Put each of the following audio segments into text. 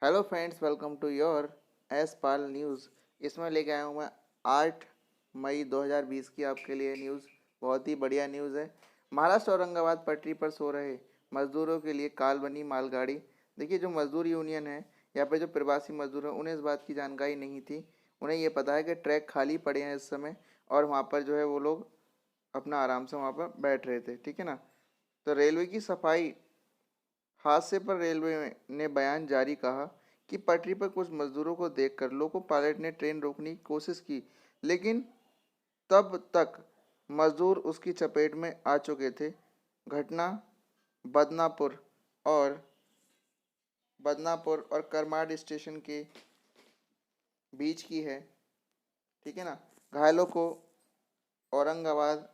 Hello friends, welcome to your S Pal news. इसमें लेके आया हूँ मैं 8 मई 2020 की आपके लिए न्यूज़। बहुत ही बढ़िया न्यूज़ है। महाराष्ट्र औरंगाबाद पटरी पर सो रहे मजदूरों के लिए काल बनी मालगाड़ी। देखिए, जो मजदूर यूनियन है या फिर जो प्रवासी मजदूर हैं, उन्हें इस बात की जानकारी नहीं थी। उन्हें ये पता है कि ट्रैक खाली पड़े हैं इस समय, और वहाँ पर जो है वो लोग अपना आराम से वहाँ पर बैठ रहे थे। ठीक है ना। तो रेलवे की सफाई हादसे पर रेलवे ने बयान जारी कहा कि पटरी पर कुछ मजदूरों को देखकर लोको पायलट ने ट्रेन रोकने की कोशिश की, लेकिन तब तक मजदूर उसकी चपेट में आ चुके थे। घटना बदनापुर और करमाड स्टेशन के बीच की है। ठीक है ना। घायलों को औरंगाबाद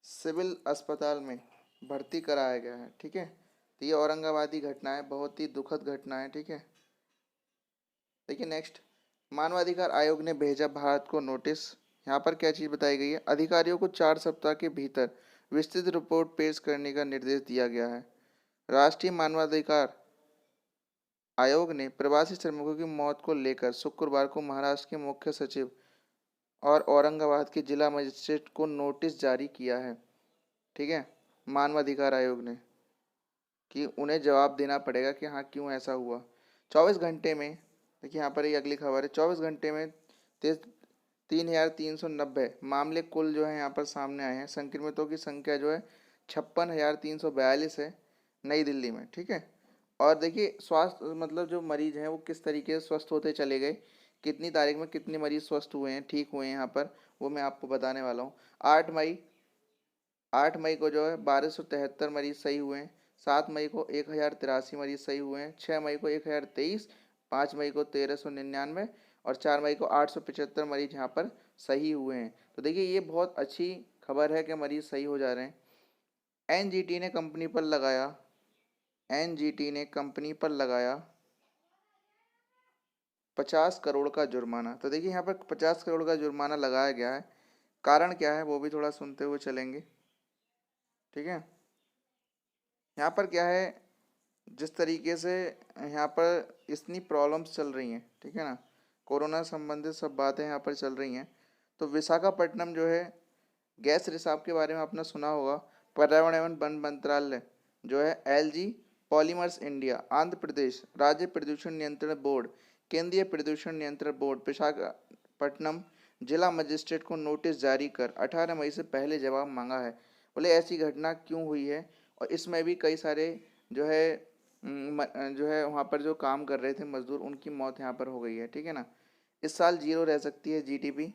सिविल अस्पताल में भर्ती कराया गया है। ठीक है। तो ये औरंगाबादी घटना है, बहुत ही दुखद घटना है। ठीक है। देखिए नेक्स्ट, मानवाधिकार आयोग ने भेजा भारत को नोटिस। यहाँ पर क्या चीज़ बताई गई है? अधिकारियों को 4 सप्ताह के भीतर विस्तृत रिपोर्ट पेश करने का निर्देश दिया गया है। राष्ट्रीय मानवाधिकार आयोग ने प्रवासी श्रमिकों की मौत को लेकर शुक्रवार को महाराष्ट्र के मुख्य सचिव और औरंगाबाद के जिला मजिस्ट्रेट को नोटिस जारी किया है। ठीक है। मानवाधिकार आयोग ने कि उन्हें जवाब देना पड़ेगा कि हाँ, क्यों ऐसा हुआ। 24 घंटे में, देखिए यहाँ पर ये अगली खबर है, 24 घंटे में 3,390 मामले कुल जो है यहाँ पर सामने आए हैं। संक्रमितों की संख्या जो है 56,342 है नई दिल्ली में। ठीक है। और देखिए, स्वास्थ्य मतलब जो मरीज हैं वो किस तरीके से स्वस्थ होते चले गए, कितनी तारीख में कितने मरीज स्वस्थ हुए हैं, ठीक हुए हैं यहाँ पर, वो मैं आपको बताने वाला हूँ। 8 मई 8 मई को जो है 1273 मरीज सही हुए हैं। 7 मई को 1083 मरीज सही हुए हैं। 6 मई को 1023, 5 मई को 1399 और 4 मई को 875 मरीज यहाँ पर सही हुए हैं। तो देखिए, ये बहुत अच्छी खबर है कि मरीज सही हो जा रहे हैं। एनजीटी ने कंपनी पर लगाया एनजीटी ने कंपनी पर लगाया 50 करोड़ का जुर्माना। तो देखिए, यहाँ पर 50 करोड़ का जुर्माना लगाया गया है। कारण क्या है वो भी थोड़ा सुनते हुए चलेंगे। ठीक है। यहाँ पर क्या है, जिस तरीके से यहाँ पर इतनी प्रॉब्लम्स चल रही हैं, ठीक है ना, कोरोना संबंधित सब बातें यहाँ पर चल रही हैं। तो विशाखापट्टनम जो है, गैस रिसाव के बारे में आपने सुना होगा। पर्यावरण एवं वन मंत्रालय जो है, LG polymers India, Andhra Pradesh राज्य प्रदूषण नियंत्रण बोर्ड, केंद्रीय प्रदूषण नियंत्रण बोर्ड विशाखापट्टनम जिला मजिस्ट्रेट को नोटिस जारी कर 18 मई से पहले जवाब मांगा है। बोले ऐसी घटना क्यों हुई है, और इसमें भी कई सारे जो है वहाँ पर जो काम कर रहे थे मजदूर, उनकी मौत यहाँ पर हो गई है। ठीक है ना। इस साल जीरो रह सकती है जीडीपी,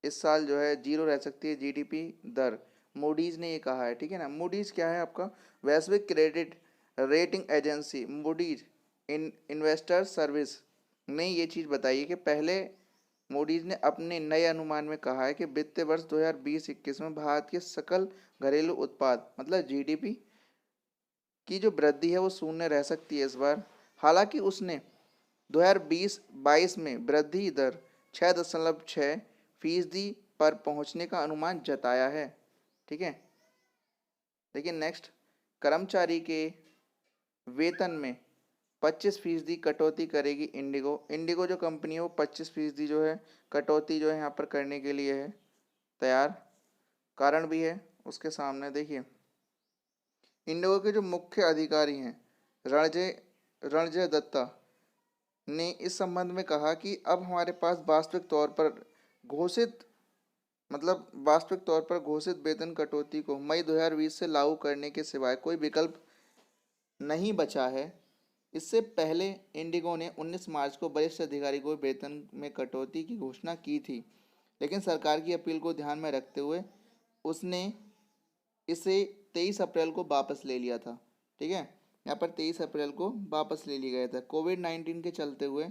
इस साल जो है जीरो रह सकती है जीडीपी दर, मूडीज ने ये कहा है। ठीक है ना। मूडीज क्या है? आपका वैश्विक credit rating agency Moody's investor service ने ये चीज़ बताई है कि पहले मूडीज ने अपने नए अनुमान में कहा है कि वित्तीय वर्ष 2020-21 में भारत के सकल घरेलू उत्पाद मतलब जीडीपी की जो वृद्धि है वो शून्य रह सकती है इस बार। हालांकि उसने 2020-22 में वृद्धि दर 6.6% पर पहुंचने का अनुमान जताया है। ठीक है। लेकिन नेक्स्ट, कर्मचारी के वेतन में 25% कटौती करेगी इंडिगो। इंडिगो जो कंपनी है वो 25% जो है कटौती जो है यहाँ पर करने के लिए है तैयार। कारण भी है उसके सामने। देखिए, इंडिगो के जो मुख्य अधिकारी हैं रणजय रणजय दत्ता ने इस संबंध में कहा कि अब हमारे पास वास्तविक तौर पर घोषित वेतन कटौती को मई 2020 से लागू करने के सिवाय कोई विकल्प नहीं बचा है। इससे पहले इंडिगो ने 19 मार्च को वरिष्ठ अधिकारी को वेतन में कटौती की घोषणा की थी, लेकिन सरकार की अपील को ध्यान में रखते हुए उसने इसे 23 अप्रैल को वापस ले लिया था। ठीक है। यहाँ पर 23 अप्रैल को वापस ले लिया गया था। कोविड-19 के चलते हुए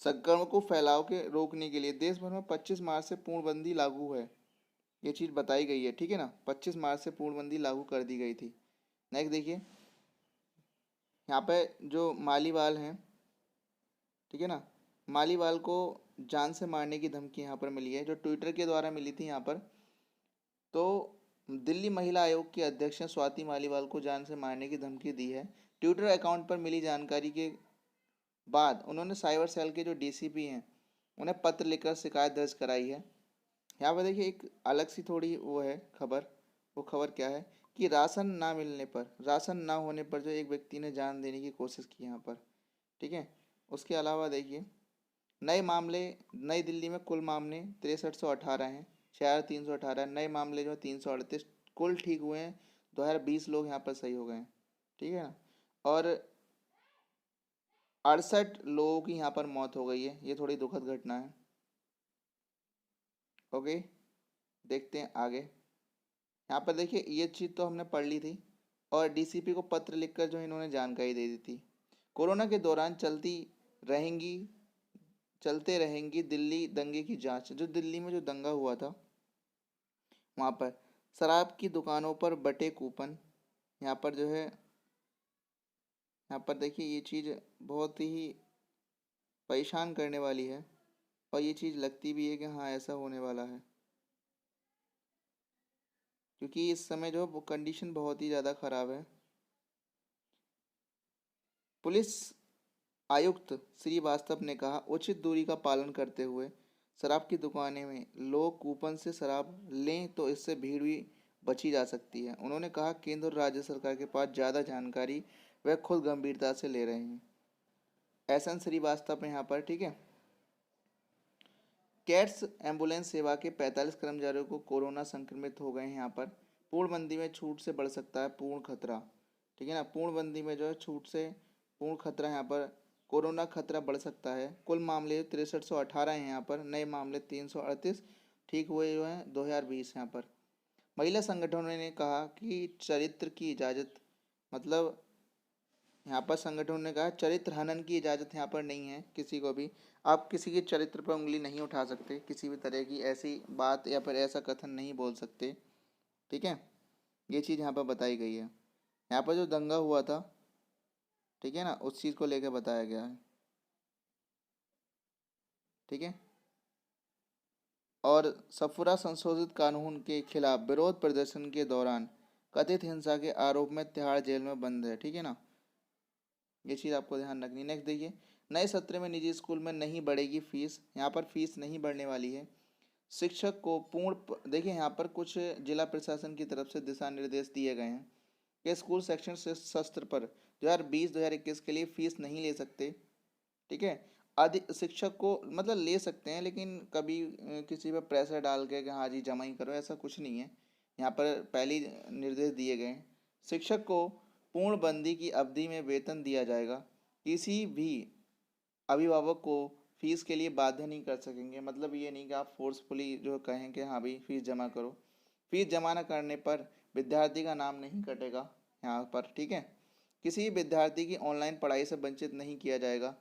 संक्रमण को फैलाव के रोकने के लिए देश भर में 25 मार्च से पूर्णबंदी लागू है। ये चीज़ बताई गई है। ठीक है ना। 25 मार्च से पूर्णबंदी लागू कर दी गई थी। नेक्स्ट देखिए, यहाँ पे जो मालीवाल हैं, ठीक है ना, मालीवाल को जान से मारने की धमकी यहाँ पर मिली है, जो ट्विटर के द्वारा मिली थी यहाँ पर। तो दिल्ली महिला आयोग की अध्यक्ष स्वाति मालीवाल को जान से मारने की धमकी दी है। ट्विटर अकाउंट पर मिली जानकारी के बाद उन्होंने साइबर सेल के जो डीसीपी हैं उन्हें पत्र लिखकर शिकायत दर्ज कराई है। यहाँ पर देखिए एक अलग सी थोड़ी वो है खबर। वो खबर क्या है कि राशन ना होने पर जो एक व्यक्ति ने जान देने की कोशिश की यहाँ पर। ठीक है। उसके अलावा देखिए नए मामले, नई दिल्ली में कुल मामले 6318 हैं, शहर 318, नए मामले जो 338, कुल ठीक हुए हैं 2020 लोग यहाँ पर सही हो गए हैं। ठीक है ना। और 68 लोगों की यहाँ पर मौत हो गई है। ये थोड़ी दुखद घटना है। ओके, देखते हैं आगे। यहाँ पर देखिए ये चीज़ तो हमने पढ़ ली थी और डीसीपी को पत्र लिखकर जो इन्होंने जानकारी दे दी थी। कोरोना के दौरान रहेंगी चलते रहेंगी दिल्ली दंगे की जांच। जो दिल्ली में जो दंगा हुआ था वहाँ पर शराब की दुकानों पर बटे कूपन। यहाँ पर जो है, यहाँ पर देखिए ये चीज़ बहुत ही परेशान करने वाली है और ये चीज़ लगती भी है कि हाँ ऐसा होने वाला है, क्योंकि इस समय जो कंडीशन बहुत ही ज़्यादा ख़राब है। पुलिस आयुक्त श्रीवास्तव ने कहा उचित दूरी का पालन करते हुए शराब की दुकानें में लोग कूपन से शराब लें तो इससे भीड़ भी बची जा सकती है। उन्होंने कहा केंद्र और राज्य सरकार के पास ज़्यादा जानकारी वह खुद गंभीरता से ले रहे हैं। एसएन श्रीवास्तव यहाँ पर। ठीक है। कैट्स एम्बुलेंस सेवा के 45 कर्मचारियों को कोरोना संक्रमित हो गए हैं। यहाँ पर पूर्णबंदी में छूट से बढ़ सकता है पूर्ण खतरा। ठीक है ना। पूर्णबंदी में जो है छूट से पूर्ण खतरा, यहाँ पर कोरोना खतरा बढ़ सकता है। कुल मामले 6318 हैं यहाँ पर, नए मामले 338, ठीक हुए जो हैं 2020 यहाँ पर। महिला संगठनों ने कहा कि चरित्र की इजाज़त, मतलब यहाँ पर संगठनों ने कहा चरित्र हनन की इजाज़त यहाँ पर नहीं है किसी को भी। आप किसी के चरित्र पर उंगली नहीं उठा सकते, किसी भी तरह की ऐसी बात या फिर ऐसा कथन नहीं बोल सकते। ठीक है। ये चीज़ यहाँ पर बताई गई है। यहाँ पर जो दंगा हुआ था, ठीक है ना, उस चीज़ को लेकर बताया गया है। ठीक है। और सफुरा संशोधित कानून के खिलाफ विरोध प्रदर्शन के दौरान कथित हिंसा के आरोप में तिहाड़ जेल में बंद है। ठीक है ना। ये चीज़ आपको ध्यान रखनी। नेक्स्ट देखिए, नए सत्र में निजी स्कूल में नहीं बढ़ेगी फीस। यहाँ पर फीस नहीं बढ़ने वाली है। शिक्षक को देखिए यहाँ पर कुछ जिला प्रशासन की तरफ से दिशा निर्देश दिए गए हैं कि स्कूल शैक्षणिक सत्र पर 2020-2021 के लिए फीस नहीं ले सकते। ठीक है। अधिक शिक्षक को मतलब ले सकते हैं, लेकिन कभी किसी पर प्रेशर डाल के कि हाँ जी जमा ही करो, ऐसा कुछ नहीं है। यहाँ पर पहले ही निर्देश दिए गए हैं। शिक्षक को पूर्णबंदी की अवधि में वेतन दिया जाएगा। किसी भी अभिभावक को फीस के लिए बाध्य नहीं कर सकेंगे। मतलब ये नहीं कि आप फोर्सफुली जो कहें कि हाँ भाई फीस जमा करो। फीस जमा न करने पर विद्यार्थी का नाम नहीं कटेगा यहाँ पर। ठीक है। किसी विद्यार्थी की ऑनलाइन पढ़ाई से वंचित नहीं किया जाएगा।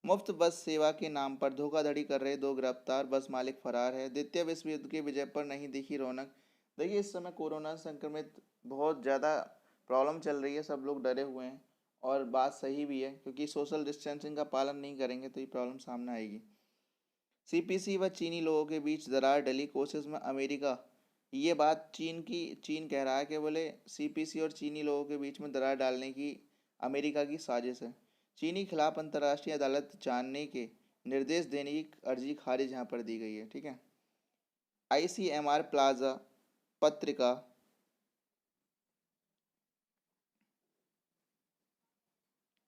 मुफ्त बस सेवा के नाम पर धोखाधड़ी कर रहे 2 गिरफ्तार, बस मालिक फरार है। द्वितीय विश्व युद्ध के विजय पर नहीं दिखी रौनक। देखिए इस समय कोरोना संक्रमित बहुत ज़्यादा प्रॉब्लम चल रही है, सब लोग डरे हुए हैं और बात सही भी है, क्योंकि सोशल डिस्टेंसिंग का पालन नहीं करेंगे तो ये प्रॉब्लम सामने आएगी। सीपीसी व चीनी लोगों के बीच दरार डली, कोशिश में अमेरिका। ये बात चीन कह रहा है कि बोले सीपीसी और चीनी लोगों के बीच में दरार डालने की अमेरिका की साजिश है। चीनी खिलाफ अंतर्राष्ट्रीय अदालत जानने के निर्देश देने की अर्जी खारिज यहाँ पर दी गई है। ठीक है। आईसीएमआर प्लाजा पत्रिका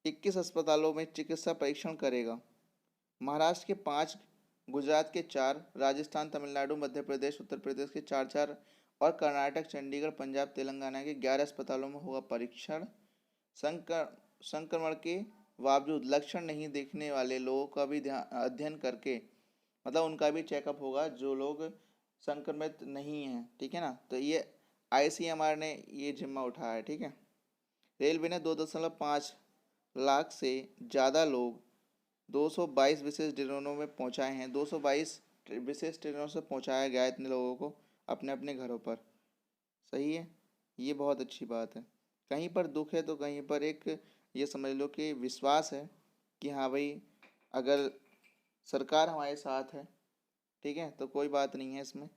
21 अस्पतालों में चिकित्सा परीक्षण करेगा। महाराष्ट्र के 5, गुजरात के 4, राजस्थान, तमिलनाडु, मध्य प्रदेश, उत्तर प्रदेश के 4-4 और कर्नाटक, चंडीगढ़, पंजाब, तेलंगाना के 11 अस्पतालों में होगा परीक्षण। संक्रमण के बावजूद लक्षण नहीं दिखने वाले लोगों का भी अध्ययन करके, मतलब उनका भी चेकअप होगा जो लोग संक्रमित नहीं हैं। ठीक है ना। तो ये आईसीएमआर ने ये जिम्मा उठाया है। ठीक है। रेलवे ने 2.5 लाख से ज़्यादा लोग 222 विशेष ट्रेनों में पहुंचाए हैं। 222 विशेष ट्रेनों से पहुंचाया गया इतने लोगों को अपने अपने घरों पर। सही है। ये बहुत अच्छी बात है। कहीं पर दुख है तो कहीं पर एक ये समझ लो कि विश्वास है कि हाँ भाई अगर सरकार हमारे साथ है, ठीक है, तो कोई बात नहीं है इसमें।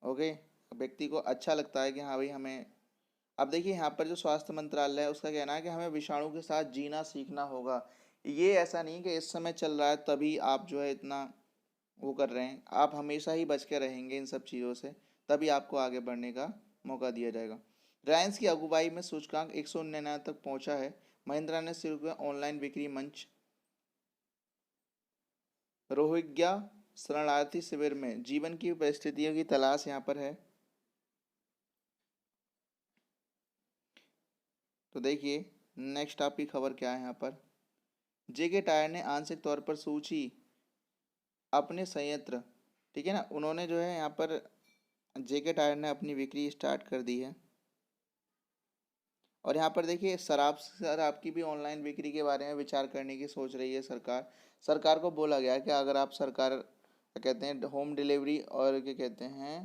ओके। व्यक्ति को अच्छा लगता है कि हाँ भाई हमें। अब देखिए यहाँ पर जो स्वास्थ्य मंत्रालय है उसका कहना है कि हमें विषाणु के साथ जीना सीखना होगा। ये ऐसा नहीं कि इस समय चल रहा है तभी आप जो है इतना वो कर रहे हैं, आप हमेशा ही बच के रहेंगे इन सब चीज़ों से, तभी आपको आगे बढ़ने का मौका दिया जाएगा। रिलायंस की अगुवाई में सूचकांक 199 तक पहुंचा है। महिंद्रा ने शुरू किया ऑनलाइन बिक्री मंच। रोहिंग्या शरणार्थी शिविर में जीवन की परिस्थितियों की तलाश यहाँ पर है। तो देखिए नेक्स्ट आपकी खबर क्या है यहाँ पर। जेके टायर ने आंशिक तौर पर सूची अपने संयंत्र, ठीक है ना, उन्होंने जो है यहाँ पर जेके टायर ने अपनी बिक्री स्टार्ट कर दी है। और यहाँ पर देखिए शराब की भी ऑनलाइन बिक्री के बारे में विचार करने की सोच रही है सरकार। सरकार को बोला गया है कि अगर आप सरकार क्या कहते हैं होम डिलीवरी और क्या कहते हैं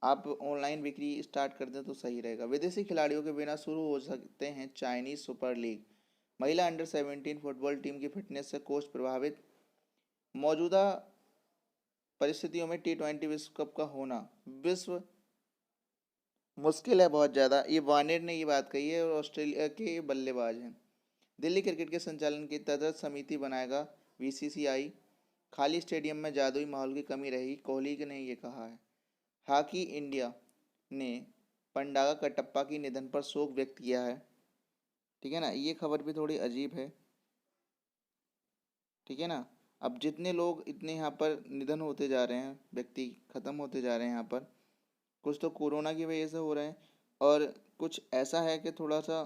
आप ऑनलाइन बिक्री स्टार्ट कर दें तो सही रहेगा। विदेशी खिलाड़ियों के बिना शुरू हो सकते हैं चाइनीज सुपर लीग। महिला अंडर 17 फुटबॉल टीम की फिटनेस से कोच प्रभावित। मौजूदा परिस्थितियों में T20 विश्व कप का होना विश्व मुश्किल है बहुत ज़्यादा। ये वानेर ने ये बात कही है और ऑस्ट्रेलिया के बल्लेबाज हैं। दिल्ली क्रिकेट के संचालन की तदर्थ समिति बनाएगा BCCI। खाली स्टेडियम में जादुई माहौल की कमी रही, कोहली ने ये कहा है। हॉकी इंडिया ने पंडागा कटप्पा की निधन पर शोक व्यक्त किया है, ठीक है ना। ये खबर भी थोड़ी अजीब है, ठीक है ना। अब जितने लोग इतने यहाँ पर निधन होते जा रहे हैं, व्यक्ति खत्म होते जा रहे हैं यहाँ पर, कुछ तो कोरोना की वजह से हो रहे हैं और कुछ ऐसा है कि थोड़ा सा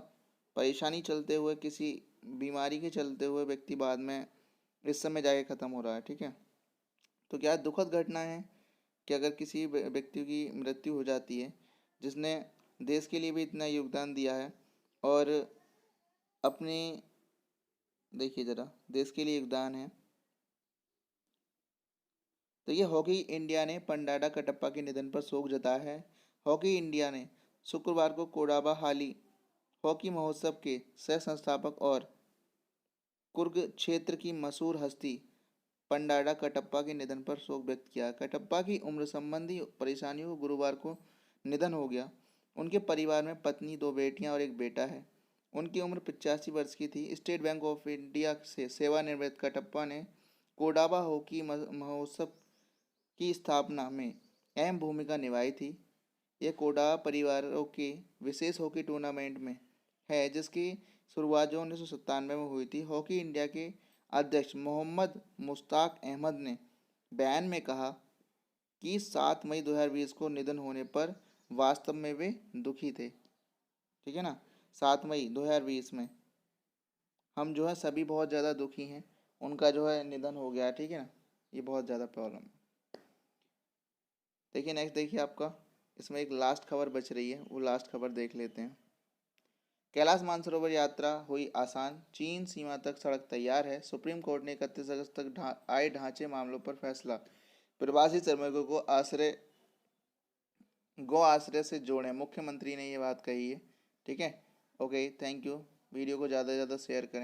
परेशानी चलते हुए, किसी बीमारी के चलते हुए व्यक्ति बाद में इस समय जाके ख़त्म हो रहा है, ठीक है। तो क्या दुखद घटना है कि अगर किसी व्यक्ति की मृत्यु हो जाती है जिसने देश के लिए भी इतना योगदान दिया है और अपने, देखिए ज़रा, देश के लिए योगदान है। तो ये हॉकी इंडिया ने पंडागा कटप्पा के निधन पर शोक जताया है। हॉकी इंडिया ने शुक्रवार को कोडाबा हाली हॉकी महोत्सव के सह संस्थापक और कुर्ग क्षेत्र की मशहूर हस्ती पंडागा कटप्पा के निधन पर शोक व्यक्त किया। कटप्पा की उम्र संबंधी परेशानियों को गुरुवार को निधन हो गया। उनके परिवार में पत्नी, 2 बेटियां और एक बेटा है। उनकी उम्र 85 वर्ष की थी। स्टेट बैंक ऑफ इंडिया से सेवानिवृत्त कटप्पा ने कोडाबा हॉकी महोत्सव की स्थापना में अहम भूमिका निभाई थी। यह कोडाबा परिवारों के विशेष हॉकी टूर्नामेंट में है जिसकी शुरुआत जो 1997 में हुई थी। हॉकी इंडिया के अध्यक्ष मोहम्मद मुश्ताक अहमद ने बयान में कहा कि 7 मई 2020 को निधन होने पर वास्तव में वे दुखी थे, ठीक है ना। 7 मई 2020 में हम जो है सभी बहुत ज़्यादा दुखी हैं, उनका जो है निधन हो गया, ठीक है ना। ये बहुत ज़्यादा प्रॉब्लम है। देखिए नेक्स्ट, देखिए आपका इसमें एक लास्ट खबर बच रही है, वो लास्ट खबर देख लेते हैं। कैलाश मानसरोवर यात्रा हुई आसान, चीन सीमा तक सड़क तैयार है। सुप्रीम कोर्ट ने 31 अगस्त तक आए ढांचे मामलों पर फैसला। प्रवासी श्रमिकों को गो आश्रय से जोड़ें, मुख्यमंत्री ने ये बात कही है, ठीक है। Okay, thank you. वीडियो को ज़्यादा से ज़्यादा शेयर करें।